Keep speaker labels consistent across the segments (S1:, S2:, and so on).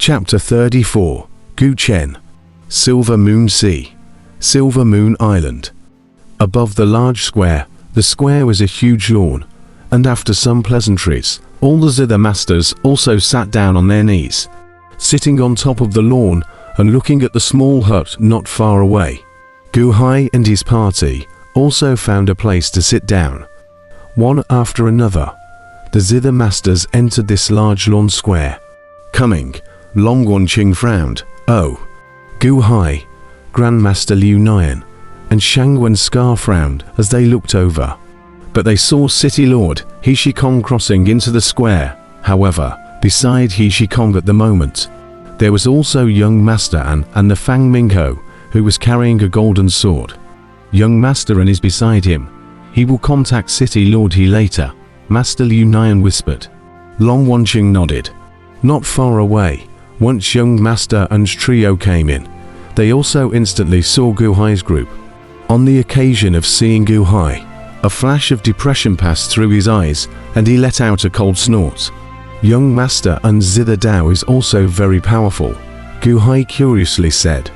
S1: Chapter 34. Chen. Silver Moon Sea. Silver Moon Island. Above the large square, the square was a huge lawn, and after some pleasantries, all the zither masters also sat down on their knees, sitting on top of the lawn and looking at the small hut not far away. Guhai and his party also found a place to sit down. One after another, the zither masters entered this large lawn square. Coming, Long Wanqing frowned. Oh. Guhai, Grandmaster Liu Nian, and Shangwen Scar frowned as they looked over. But they saw City Lord He Shikong crossing into the square. However, beside He Shikong at the moment, there was also young Master An and the Fang Mingho, who was carrying a golden sword. Young Master An is beside him. He will contact City Lord He later, Master Liu Nian whispered. Long Wanqing nodded. Not far away, once young Master An's trio came in, they also instantly saw Guhai's group. On the occasion of seeing Guhai, a flash of depression passed through his eyes and he let out a cold snort. Young Master An's zither Dao is also very powerful, Guhai curiously said.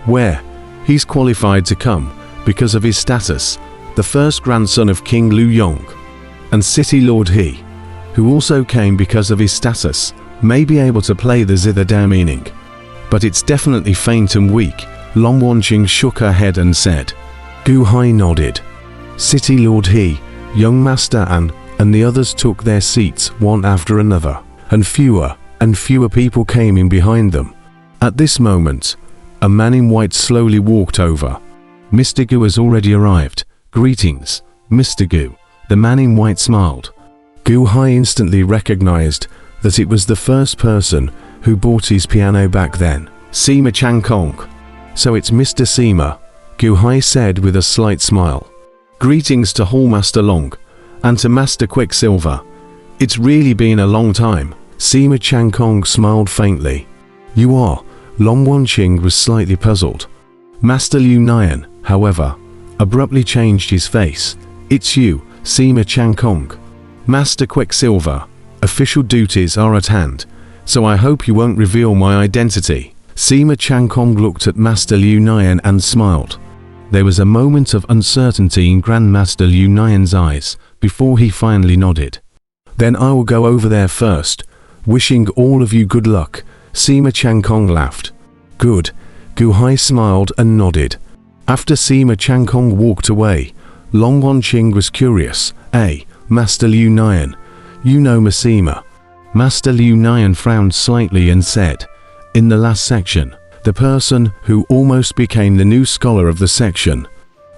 S1: Where? He's qualified to come because of his status, the first grandson of King Lu Yong. And City Lord He, who also came because of his status, may be able to play the zither Dao meaning. But it's definitely faint and weak. Long Wanqing shook her head and said. Guhai nodded. City Lord He, young Master An, and the others took their seats one after another, and fewer people came in behind them. At this moment, a man in white slowly walked over. Mr. Gu has already arrived. Greetings, Mr. Gu. The man in white smiled. Guhai instantly recognized that it was the first person who bought his piano back then, Sima Changkong. So it's Mr. Sima, Guhai said with a slight smile. Greetings to Hallmaster Long, and to Master Quicksilver. It's really been a long time, Sima Changkong smiled faintly. You are? Long Wanqing was slightly puzzled. Master Liu Nian, however, abruptly changed his face. It's you, Sima Changkong. Master Quicksilver, official duties are at hand, so I hope you won't reveal my identity. Sima Changkong looked at Master Liu Nian and smiled. There was a moment of uncertainty in Grandmaster Liu Nian's eyes before he finally nodded. Then I will go over there first. Wishing all of you good luck, Sima Changkong laughed. Good. Guhai smiled and nodded. After Sima Changkong walked away, Long Wanqing was curious. Master Liu Nian, you know Masima. Master Liu Nian frowned slightly and said, in the last section, the person who almost became the new scholar of the section.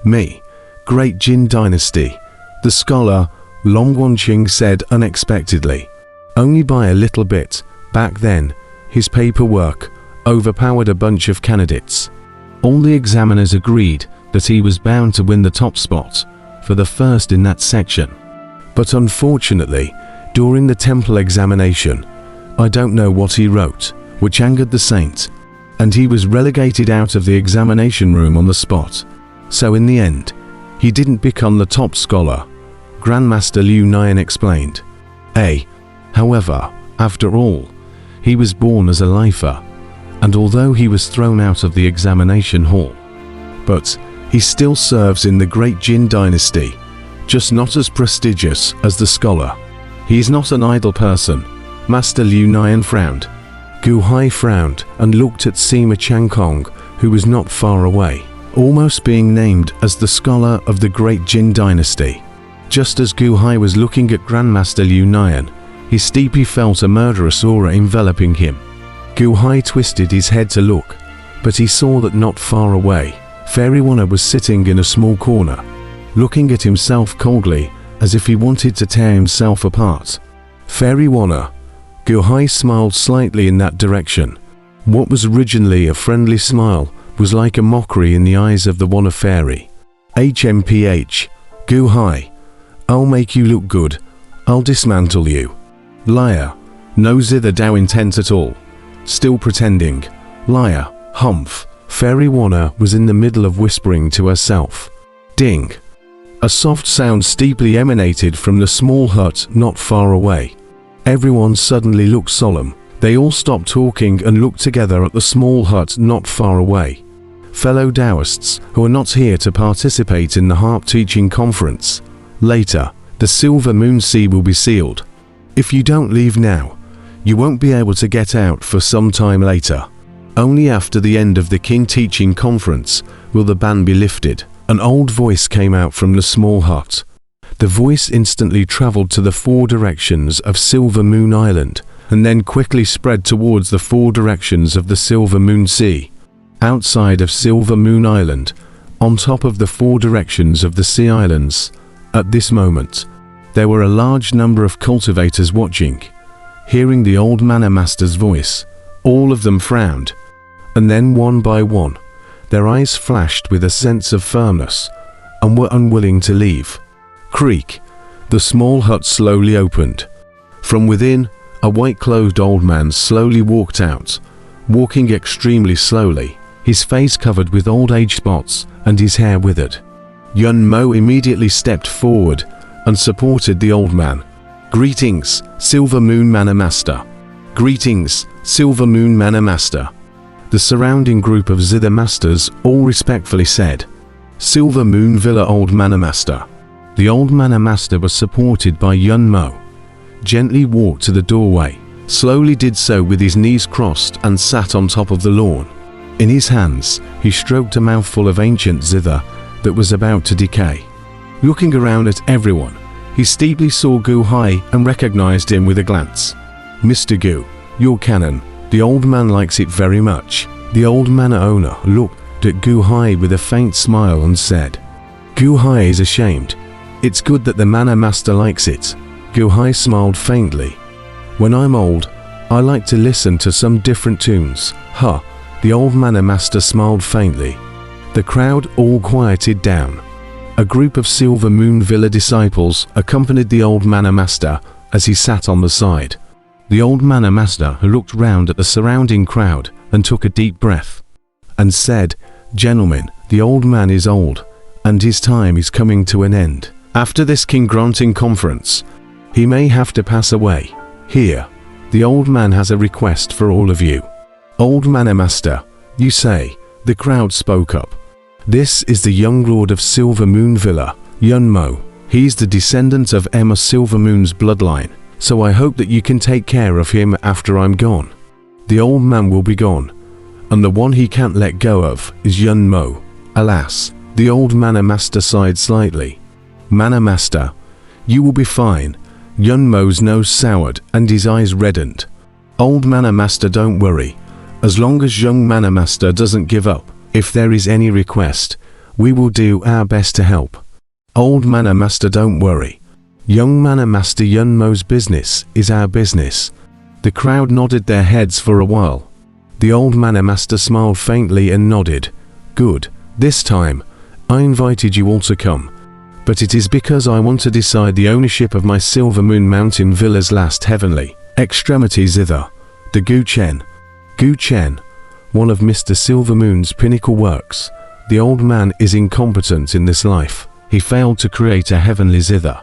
S1: Me, Great Jin Dynasty. The scholar, Long Wanqing said unexpectedly. Only by a little bit. Back then, his paperwork overpowered a bunch of candidates. All the examiners agreed that he was bound to win the top spot for the first in that section. But unfortunately, during the temple examination, I don't know what he wrote, which angered the saint, and he was relegated out of the examination room on the spot. So in the end, he didn't become the top scholar, Grandmaster Liu Nian explained. However, after all, he was born as a lifer, and although he was thrown out of the examination hall, but he still serves in the Great Jin Dynasty, just not as prestigious as the scholar. He is not an idle person. Master Liu Nian frowned. Guhai frowned and looked at Sima Changkong, who was not far away, almost being named as the scholar of the Great Jin Dynasty. Just as Guhai was looking at Grandmaster Liu Nian, his steeply felt a murderous aura enveloping him. Guhai twisted his head to look, but he saw that not far away, Fairy Wanna was sitting in a small corner, looking at himself coldly, as if he wanted to tear himself apart. Fairy Wanna. Guhai smiled slightly in that direction. What was originally a friendly smile was like a mockery in the eyes of the Wanna Fairy. HMPH. Guhai. I'll make you look good. I'll dismantle you. Liar. No zither Dao intent at all. Still pretending. Liar. Humph. Fairy Wanna was in the middle of whispering to herself. Ding. A soft sound steeply emanated from the small hut not far away. Everyone suddenly looked solemn. They all stopped talking and looked together at the small hut not far away. Fellow Taoists who are not here to participate in the harp teaching conference. Later, the Silver Moon Sea will be sealed. If you don't leave now, you won't be able to get out for some time later. Only after the end of the King teaching conference will the ban be lifted. An old voice came out from the small hut. The voice instantly traveled to the 4 directions of Silver Moon Island and then quickly spread towards the 4 directions of the Silver Moon Sea. Outside of Silver Moon Island, on top of the 4 directions of the Sea Islands, at this moment, there were a large number of cultivators watching. Hearing the old Mana Master's voice, all of them frowned, and then one by one, their eyes flashed with a sense of firmness and were unwilling to leave. Creak! The small hut slowly opened. From within, a white-clothed old man slowly walked out, walking extremely slowly, his face covered with old age spots and his hair withered. Yun Mo immediately stepped forward and supported the old man. "Greetings, Silver Moon Mana Master. Greetings, Silver Moon Mana Master." The surrounding group of Zither Masters all respectfully said, "Silver Moon Villa Old Mana Master." The old Mana Master was supported by Yun Mo. Gently walked to the doorway, slowly did so with his knees crossed and sat on top of the lawn. In his hands, he stroked a mouthful of ancient zither that was about to decay. Looking around at everyone, he steeply saw Gu Hai and recognized him with a glance. "Mr. Gu, your cannon, the old man likes it very much." The old manor owner looked at Gu Hai with a faint smile and said, "Gu Hai is ashamed. It's good that the Mana Master likes it." Gu Hai smiled faintly. "When I'm old, I like to listen to some different tunes." Huh. The old Mana Master smiled faintly. The crowd all quieted down. A group of Silver Moon Villa disciples accompanied the old Mana Master as he sat on the side. The old Mana Master looked round at the surrounding crowd and took a deep breath and said, "Gentlemen, the old man is old and his time is coming to an end. After this king granting conference, he may have to pass away. Here, the old man has a request for all of you." "Old Mana Master, you say," the crowd spoke up. "This is the young lord of Silver Moon Villa, Yun Mo. He's the descendant of Emma Silver Moon's bloodline, so I hope that you can take care of him after I'm gone. The old man will be gone, and the one he can't let go of is Yun Mo." Alas, the old Mana Master sighed slightly. "Mana Master, you will be fine." Yun Mo's nose soured and his eyes reddened. "Old Mana Master, don't worry. As long as young Mana Master doesn't give up, if there is any request, we will do our best to help." "Old Mana Master, don't worry. Young Mana Master Yun Mo's business is our business." The crowd nodded their heads for a while. The old Mana Master smiled faintly and nodded. "Good. This time, I invited you all to come. But it is because I want to decide the ownership of my Silver Moon Mountain Villa's last heavenly extremity zither, the Gu Chen. Gu Chen, one of Mr. Silver Moon's pinnacle works. The old man is incompetent in this life. He failed to create a heavenly zither.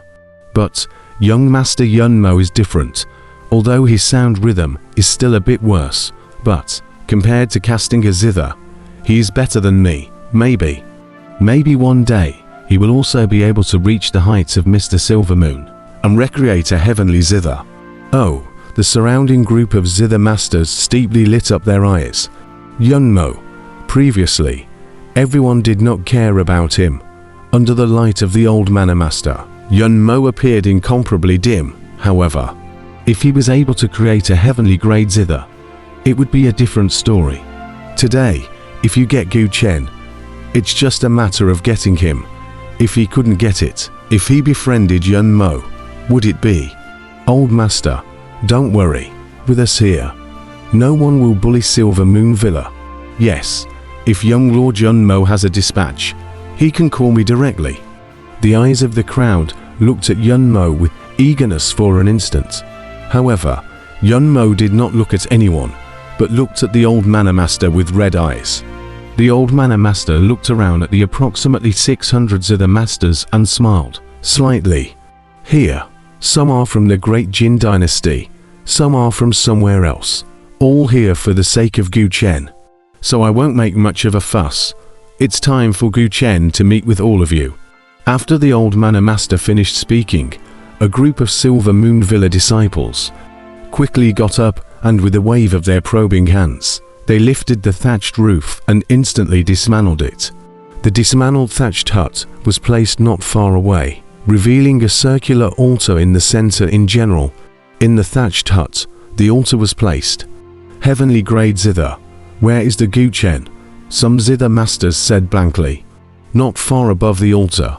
S1: But young Master Yun Mo is different. Although his sound rhythm is still a bit worse, but compared to casting a zither, he is better than me. Maybe one day, he will also be able to reach the heights of Mr. Silver Moon and recreate a heavenly zither." Oh, the surrounding group of zither masters steeply lit up their eyes. Yun Mo. Previously, everyone did not care about him. Under the light of the old Mana Master, Yun Mo appeared incomparably dim. However, if he was able to create a heavenly grade zither, it would be a different story. Today, if you get Gu Chen, it's just a matter of getting him. If he couldn't get it, if he befriended Yun Mo, would it be? "Old Master, don't worry, with us here, no one will bully Silver Moon Villa. Yes, if young Lord Yun Mo has a dispatch, he can call me directly." The eyes of the crowd looked at Yun Mo with eagerness for an instant. However, Yun Mo did not look at anyone, but looked at the old Mana Master with red eyes. The old Mana Master looked around at the approximately 600 Zither Masters and smiled slightly. "Here, some are from the Great Jin Dynasty, some are from somewhere else. all here for the sake of Gu Chen. So I won't make much of a fuss. It's time for Gu Chen to meet with all of you. After the old Mana Master finished speaking, a group of Silver Moon Villa disciples quickly got up, and with a wave of their probing hands, they lifted the thatched roof and instantly dismantled it. The dismantled thatched hut was placed not far away, revealing a circular altar in the center. In general, in the thatched hut, the altar was placed. Heavenly grade zither. Where is the Gu Chen? Some zither masters said blankly. Not far above the altar.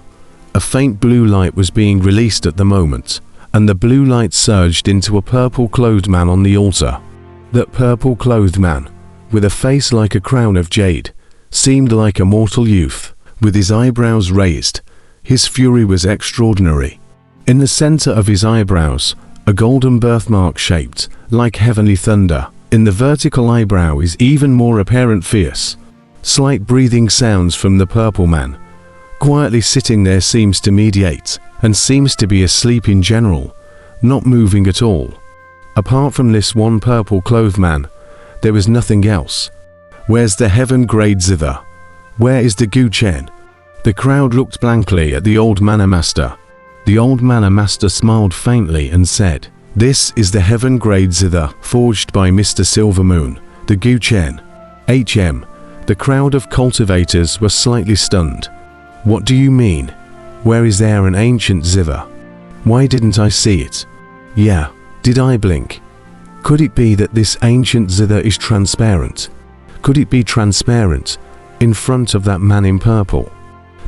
S1: A faint blue light was being released at the moment, and the blue light surged into a purple-clothed man on the altar. That purple-clothed man, with a face like a crown of jade, seemed like a mortal youth, with his eyebrows raised. His fury was extraordinary. In the center of his eyebrows, a golden birthmark shaped like heavenly thunder. In the vertical eyebrow is even more apparent fierce. Slight breathing sounds from the purple man. Quietly sitting there seems to mediate, and seems to be asleep in general, not moving at all. Apart from this one purple-clothed man, there was nothing else. Where's the heaven grade zither? Where is the Gu Chen? The crowd looked blankly at the old Mana Master. The old Mana Master smiled faintly and said, "This is the heaven grade zither forged by Mr. Silver Moon, the Gu Chen." The crowd of cultivators were slightly stunned. What do you mean? Where is there an ancient zither? Why didn't I see it? Yeah, did I blink? Could it be that this ancient zither is transparent? Could it be transparent in front of that man in purple?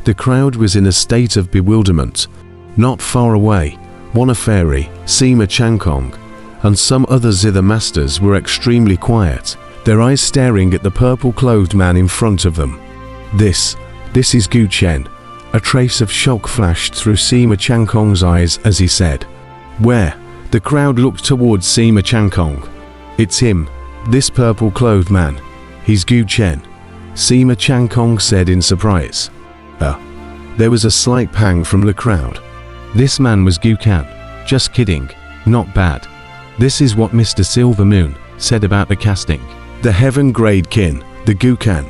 S1: The crowd was in a state of bewilderment. Not far away, Wanafairy, Sima Changkong, and some other zither masters were extremely quiet, their eyes staring at the purple-clothed man in front of them. This is Gu Chen. A trace of shock flashed through Sima Changkong's eyes as he said, "Where?" The crowd looked towards Sima Changkong. "It's him, this purple-clothed man. He's Gu Chen," Sima Changkong said in surprise. There was a slight pang from the crowd. This man was Gu Chen. Just kidding. Not bad. This is what Mr. Silver Moon said about the casting. The heaven grade kin, the Gu Chen.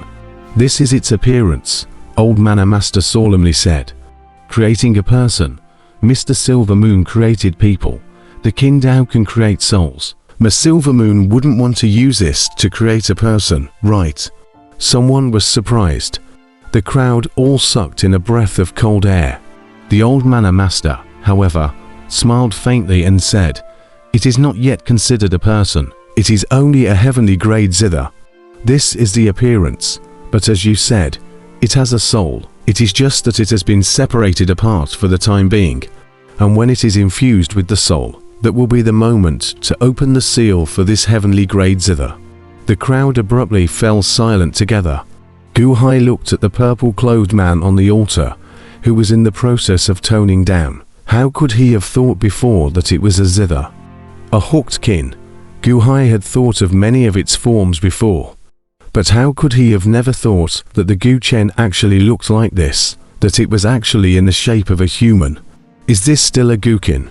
S1: This is its appearance, old Mana Master solemnly said. Creating a person. Mr. Silver Moon created people. The Kin Dao can create souls. Miss Silver Moon wouldn't want to use this to create a person, right? Someone was surprised. The crowd all sucked in a breath of cold air. The old Mana Master, however, smiled faintly and said, "It is not yet considered a person. It is only a heavenly grade zither. This is the appearance, but as you said, it has a soul. It is just that it has been separated apart for the time being, and when it is infused with the soul, that will be the moment to open the seal for this heavenly grade zither." The crowd abruptly fell silent together. Gu Hai looked at the purple-clothed man on the altar, who was in the process of toning down. How could he have thought before that it was a zither? A hooked kin. Gu Hai had thought of many of its forms before. But how could he have never thought that the Gu Chen actually looked like this, that it was actually in the shape of a human? Is this still a Gukin?